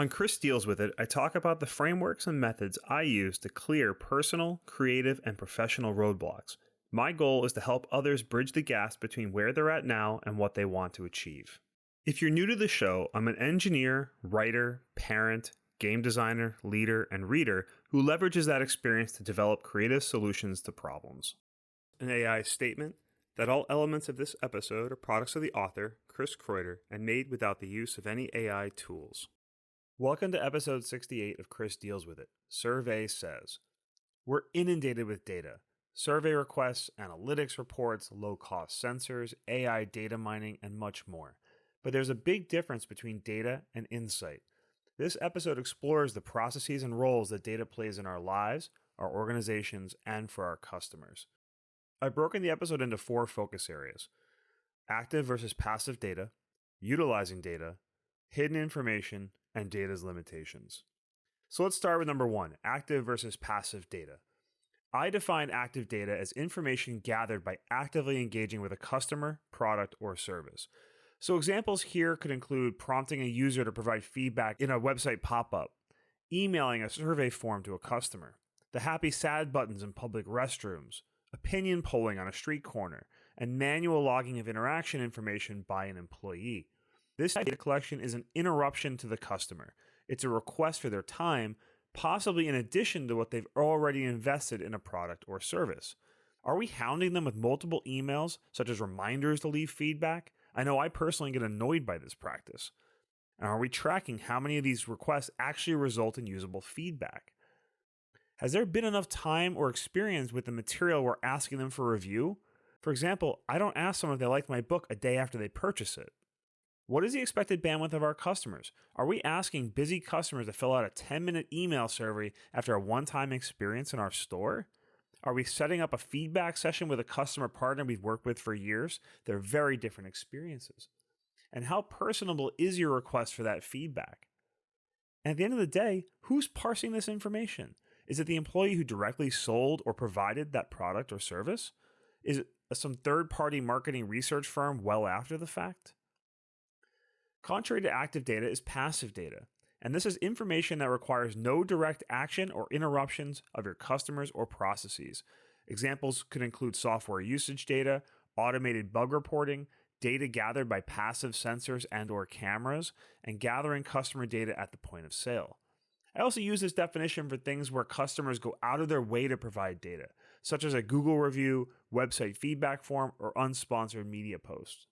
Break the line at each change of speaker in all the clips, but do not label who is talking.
On Chris Deals With It, I talk about the frameworks and methods I use to clear personal, creative, and professional roadblocks. My goal is to help others bridge the gaps between where they're at now and what they want to achieve. If you're new to the show, I'm an engineer, writer, parent, game designer, leader, and reader who leverages that experience to develop creative solutions to problems. An AI statement that all elements of this episode are products of the author, Chris Kreuter, and made without the use of any AI tools. Welcome to episode 68 of Chris Deals With It. Survey says, we're inundated with data. Survey requests, analytics reports, low-cost sensors, AI data mining, and much more. But there's a big difference between data and insight. This episode explores the processes and roles that data plays in our lives, our organizations, and for our customers. I've broken the episode into 4 focus areas: active versus passive data, utilizing data, hidden information, and data's limitations. So let's start with number 1, active versus passive data. I define active data as information gathered by actively engaging with a customer, product, or service. So examples here could include prompting a user to provide feedback in a website pop-up, emailing a survey form to a customer, the happy sad buttons in public restrooms, opinion polling on a street corner, and manual logging of interaction information by an employee. This data collection is an interruption to the customer. It's a request for their time, possibly in addition to what they've already invested in a product or service. Are we hounding them with multiple emails, such as reminders to leave feedback? I know I personally get annoyed by this practice. And are we tracking how many of these requests actually result in usable feedback? Has there been enough time or experience with the material we're asking them for review? For example, I don't ask someone if they like my book a day after they purchase it. What is the expected bandwidth of our customers? Are we asking busy customers to fill out a 10-minute email survey after a one-time experience in our store? Are we setting up a feedback session with a customer partner we've worked with for years? They're very different experiences. And how personable is your request for that feedback? And at the end of the day, who's parsing this information? Is it the employee who directly sold or provided that product or service? Is it some third-party marketing research firm well after the fact? Contrary to active data is passive data, and this is information that requires no direct action or interruptions of your customers or processes. Examples could include software usage data, automated bug reporting, data gathered by passive sensors and/or cameras, and gathering customer data at the point of sale. I also use this definition for things where customers go out of their way to provide data, such as a Google review, website feedback form, or unsponsored media posts.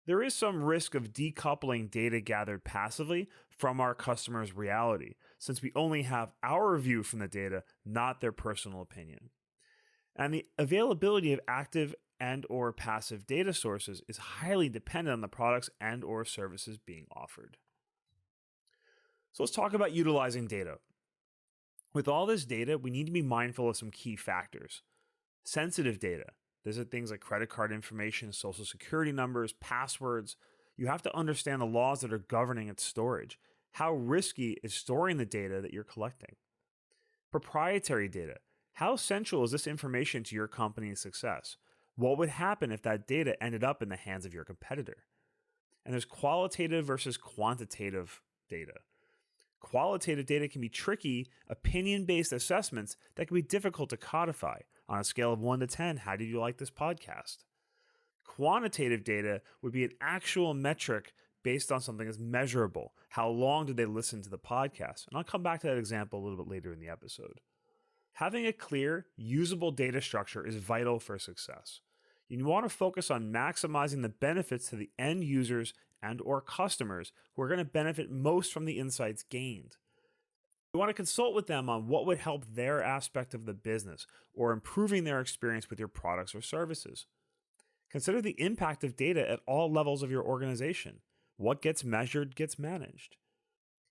There is some risk of decoupling data gathered passively from our customers' reality, since we only have our view from the data, not their personal opinion. And the availability of active and/or passive data sources is highly dependent on the products and/or services being offered. So let's talk about utilizing data. With all this data, we need to be mindful of some key factors. Sensitive data. These are things like credit card information, social security numbers, passwords. You have to understand the laws that are governing its storage. How risky is storing the data that you're collecting? Proprietary data. How central is this information to your company's success? What would happen if that data ended up in the hands of your competitor? And there's qualitative versus quantitative data. Qualitative data can be tricky, opinion-based assessments that can be difficult to codify. On a scale of 1 to 10, how did you like this podcast? Quantitative data would be an actual metric based on something that's measurable. How long did they listen to the podcast? And I'll come back to that example a little bit later in the episode. Having a clear, usable data structure is vital for success. You want to focus on maximizing the benefits to the end users and/or customers who are going to benefit most from the insights gained. You want to consult with them on what would help their aspect of the business or improving their experience with your products or services. Consider the impact of data at all levels of your organization. What gets measured gets managed.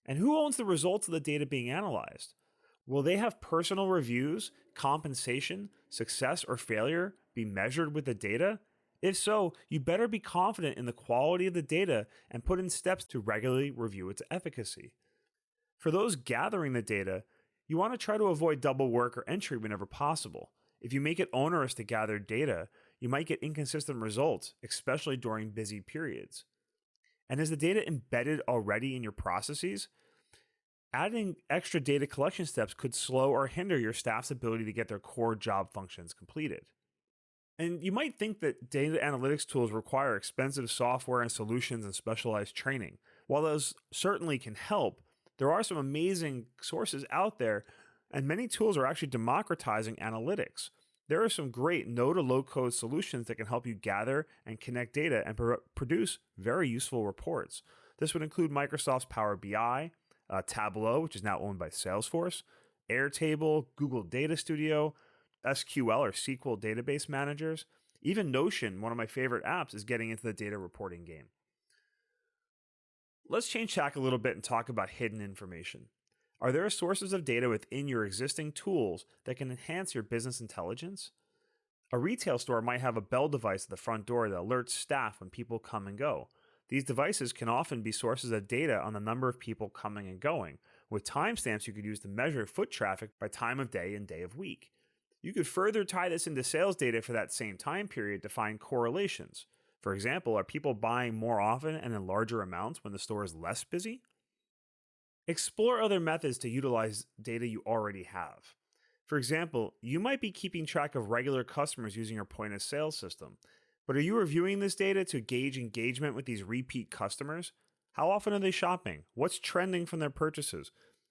And who owns the results of the data being analyzed? Will they have personal reviews, compensation, success, or failure be measured with the data? If so, you better be confident in the quality of the data and put in steps to regularly review its efficacy. For those gathering the data, you want to try to avoid double work or entry whenever possible. If you make it onerous to gather data, you might get inconsistent results, especially during busy periods. And is the data embedded already in your processes? Adding extra data collection steps could slow or hinder your staff's ability to get their core job functions completed. And you might think that data analytics tools require expensive software and solutions and specialized training. While those certainly can help, there are some amazing sources out there, and many tools are actually democratizing analytics. There are some great no to low code solutions that can help you gather and connect data and produce very useful reports. This would include Microsoft's Power BI, Tableau, which is now owned by Salesforce, Airtable, Google Data Studio, SQL or SQL database managers. Even Notion, one of my favorite apps, is getting into the data reporting game. Let's change tack a little bit and talk about hidden information. Are there sources of data within your existing tools that can enhance your business intelligence? A retail store might have a bell device at the front door that alerts staff when people come and go. These devices can often be sources of data on the number of people coming and going, with timestamps you could use to measure foot traffic by time of day and day of week. You could further tie this into sales data for that same time period to find correlations. For example, are people buying more often and in larger amounts when the store is less busy? Explore other methods to utilize data you already have. For example, you might be keeping track of regular customers using your point of sale system, but are you reviewing this data to gauge engagement with these repeat customers? How often are they shopping? What's trending from their purchases?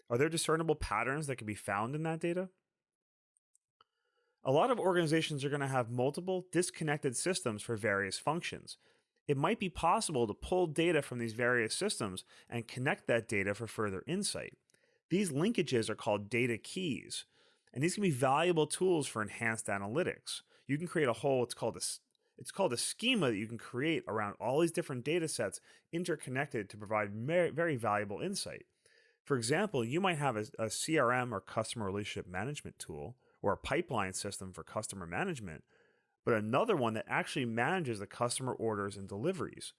Are there discernible patterns that can be found in that data? A lot of organizations are going to have multiple disconnected systems for various functions. It might be possible to pull data from these various systems and connect that data for further insight. These linkages are called data keys, and these can be valuable tools for enhanced analytics. You can create it's called a schema that you can create around all these different data sets interconnected to provide very valuable insight. For example, you might have a CRM or customer relationship management tool or a pipeline system for customer management, but another one that actually manages the customer orders and deliveries.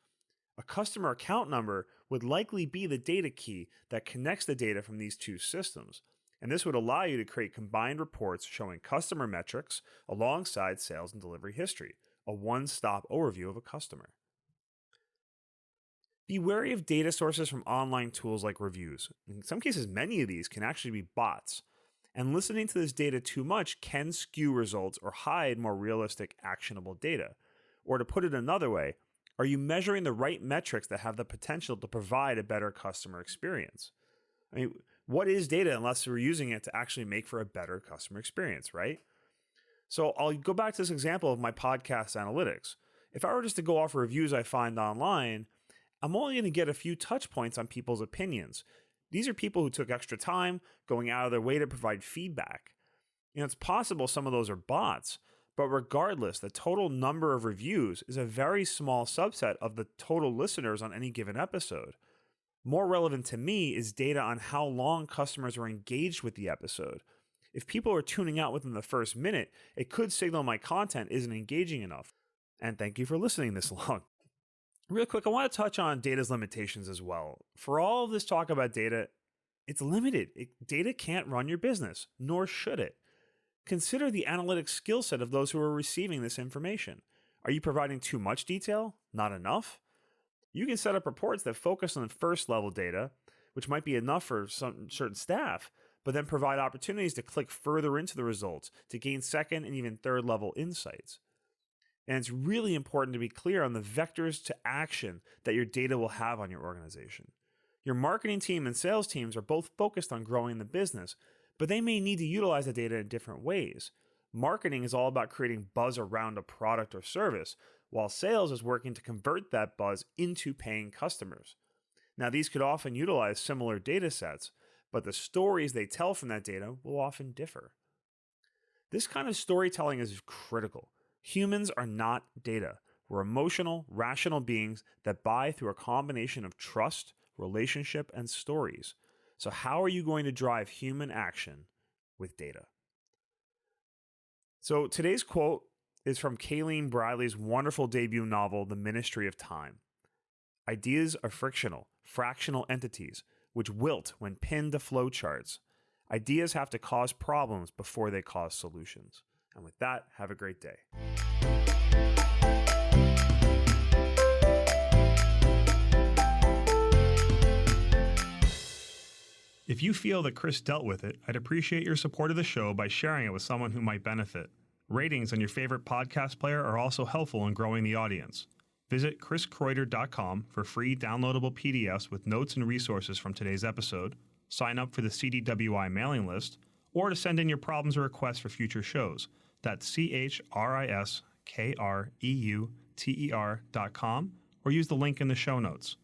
A customer account number would likely be the data key that connects the data from these two systems, and this would allow you to create combined reports showing customer metrics alongside sales and delivery history, a one-stop overview of a customer. Be wary of data sources from online tools like reviews. In some cases, many of these can actually be bots, and listening to this data too much can skew results or hide more realistic, actionable data. Or to put it another way, are you measuring the right metrics that have the potential to provide a better customer experience? I mean, what is data unless we're using it to actually make for a better customer experience, right? So I'll go back to this example of my podcast analytics. If I were just to go off reviews I find online, I'm only going to get a few touch points on people's opinions. These are people who took extra time going out of their way to provide feedback. It's possible some of those are bots, but regardless, the total number of reviews is a very small subset of the total listeners on any given episode. More relevant to me is data on how long customers are engaged with the episode. If people are tuning out within the first minute, it could signal my content isn't engaging enough. And thank you for listening this long. Real quick, I want to touch on data's limitations as well. For all of this talk about data, it's limited. Data can't run your business, nor should it. Consider the analytic skill set of those who are receiving this information. Are you providing too much detail? Not enough? You can set up reports that focus on first level data, which might be enough for some certain staff, but then provide opportunities to click further into the results to gain second and even third level insights. And it's really important to be clear on the vectors to action that your data will have on your organization. Your marketing team and sales teams are both focused on growing the business, but they may need to utilize the data in different ways. Marketing is all about creating buzz around a product or service, while sales is working to convert that buzz into paying customers. Now, these could often utilize similar data sets, but the stories they tell from that data will often differ. This kind of storytelling is critical. Humans are not data. We're emotional, rational beings that buy through a combination of trust, relationship, and stories. So how are you going to drive human action with data? So today's quote is from Kayleen Bradley's wonderful debut novel, The Ministry of Time. Ideas are fractional entities, which wilt when pinned to flowcharts. Ideas have to cause problems before they cause solutions. And with that, have a great day. If you feel that Chris dealt with it, I'd appreciate your support of the show by sharing it with someone who might benefit. Ratings on your favorite podcast player are also helpful in growing the audience. Visit chriskreuter.com for free downloadable PDFs with notes and resources from today's episode, sign up for the CDWI mailing list, or to send in your problems or requests for future shows. That's CHRISKREUTER.com, or use the link in the show notes.